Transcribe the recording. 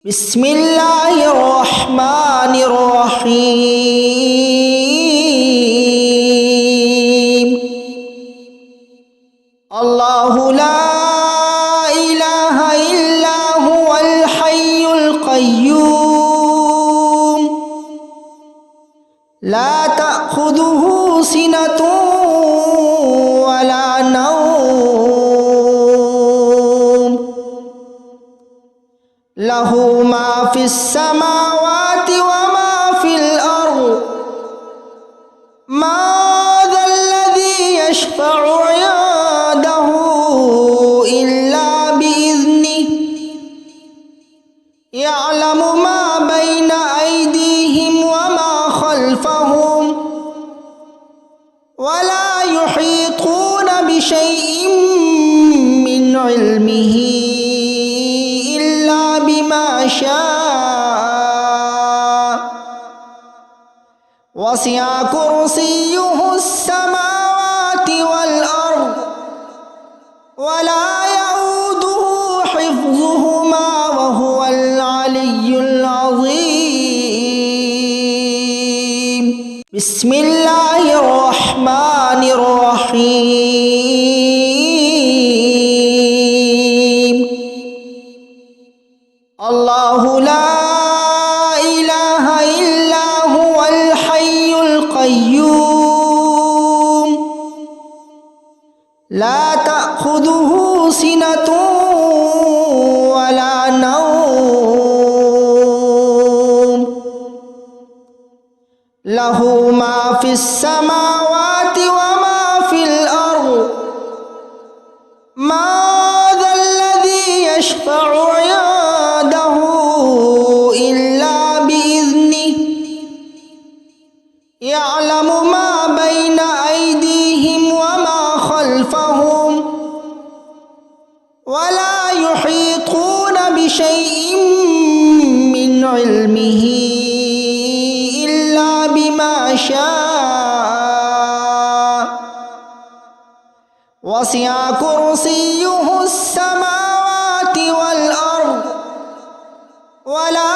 بسم الله الرحمن الرحيم. الله لا إله إلا هو الحي القيوم لا تأخذه سنة ولا نوم له ما في السماوات وما في الأرض ما ذا الذي يشفع عنده إلا بإذنه يعلم ما بين أيديهم وما خلفهم ولا يحيطون بشيء من علمه إلا بما شاء وسع كرسيه السماوات والأرض ولا يؤوده حفظهما وهو العلي العظيم. بسم الله الرحمن الرحيم. الله لا إله إلا هو الحي القيوم لا تأخذه سنة ولا نوم له ما في السماوات وما في الأرض ما ذا الذي يشفع عنده إلا بإذنه يعلم ما بين أيديهم وما خلفهم ولا يحيطون بشيء من علمه إلا بما شاء وسع كرسيه السماوات والأرض ولا